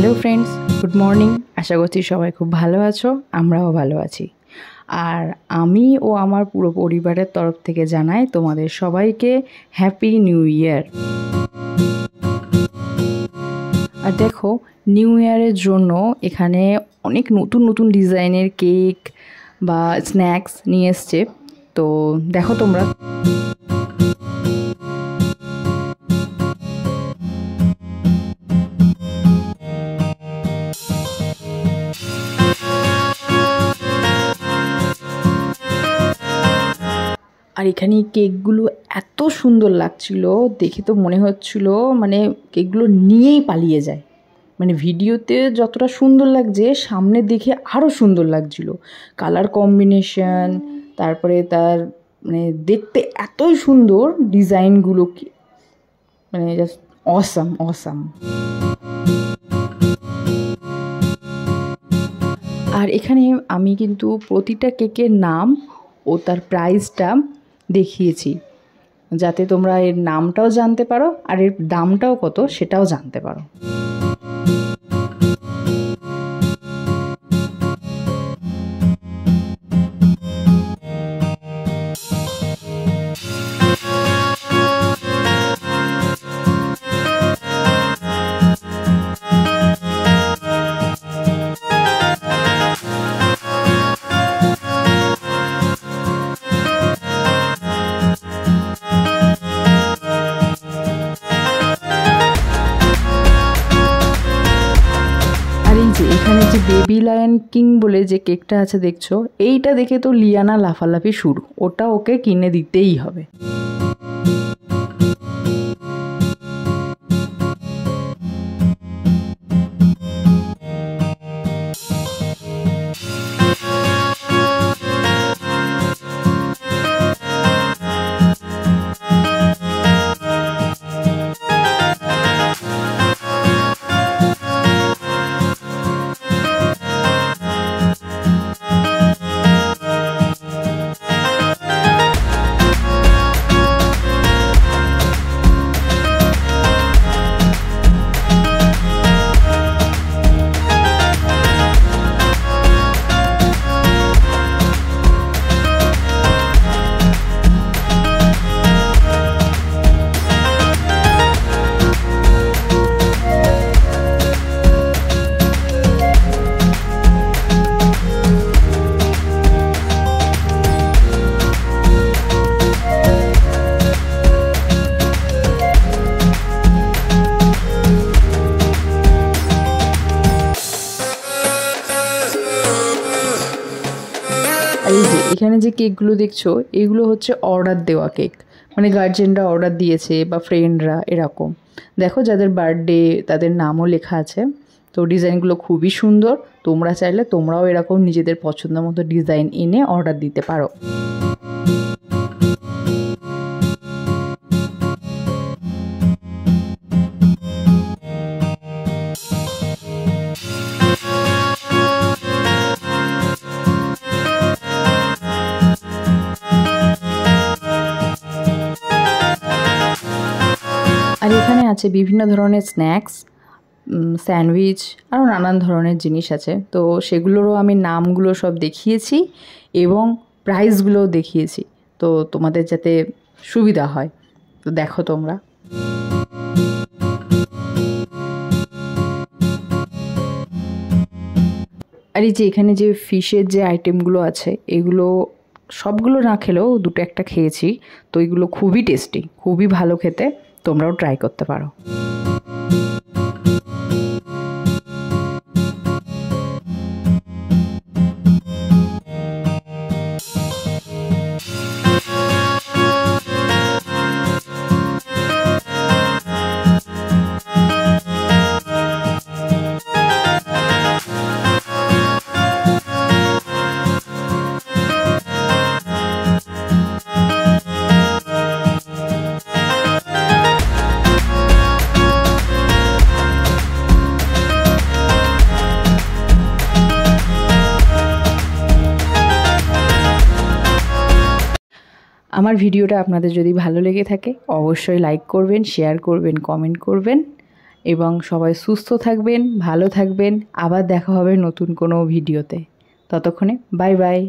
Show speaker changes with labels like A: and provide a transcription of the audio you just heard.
A: Hello friends, good morning. আশা করছি সবাই খুব ভালো আছো, আমরাও ভালো আছি। আর আমি ও আমার পুরো পরিবারের তরফ থেকে জানাই তোমাদের সবাইকে হ্যাপি নিউ ইয়ার। আর দেখো, নিউ ইয়ারের জন্য এখানে অনেক নতুন নতুন ডিজাইনের কেক বা স্ন্যাক্স নিয়ে এসছে। তো দেখো তোমরা। আর এখানে কেকগুলো এত সুন্দর লাগছিল, দেখে তো মনে হচ্ছিল মানে কেকগুলো নিয়েই পালিয়ে যায়। মানে ভিডিওতে যতটা সুন্দর লাগছে, সামনে দেখে আরও সুন্দর লাগছিল। কালার কম্বিনেশন, তারপরে তার মানে দেখতে এতই সুন্দর ডিজাইনগুলো, মানে জাস্ট অসাম অসাম। আর এখানে আমি কিন্তু প্রতিটা কেকের নাম ও তার প্রাইসটা দেখিয়েছি, যাতে তোমরা এর নামটাও জানতে পারো আর এর দামটাও কত সেটাও জানতে পারো। এখানে যে বেবি লায়ন কিং বলে যে কেকটা আছে দেখছো, এইটা দেখে তো লিয়ানা লাফালাফি শুরু, ওটা ওকে কিনে দিতেই হবে। এই যে এখানে যে কেকগুলো দেখছো, এগুলো হচ্ছে অর্ডার দেওয়া কেক, মানে গার্জেনরা অর্ডার দিয়েছে বা ফ্রেন্ডরা এরকম। দেখো, যাদের বার্থডে তাদের নামও লেখা আছে। তো ডিজাইনগুলো খুবই সুন্দর, তোমরা চাইলে তোমরাও এরকম নিজেদের পছন্দ মতো ডিজাইন এনে অর্ডার দিতে পারো। আর এখানে আছে বিভিন্ন ধরনের স্ন্যাক্স, স্যান্ডউইচ, আরও নানান ধরনের জিনিস আছে। তো সেগুলোরও আমি নামগুলো সব দেখিয়েছি এবং প্রাইসগুলোও দেখিয়েছি, তো তোমাদের যাতে সুবিধা হয়। তো দেখো তোমরা। আর এই যে এখানে যে ফিশের যে আইটেমগুলো আছে, এগুলো সবগুলো না খেলেও দুটো একটা খেয়েছি। তো এগুলো খুবই টেস্টি, খুবই ভালো খেতে, তোমরাও ট্রাই করতে পারো। আমার ভিডিওটা আপনাদের যদি ভালো লেগে থাকে অবশ্যই লাইক করবেন, শেয়ার করবেন, কমেন্ট করবেন এবং সবাই সুস্থ থাকবেন, ভালো থাকবেন। আবার দেখা হবে নতুন কোনো ভিডিওতে। ততক্ষণে বাই বাই।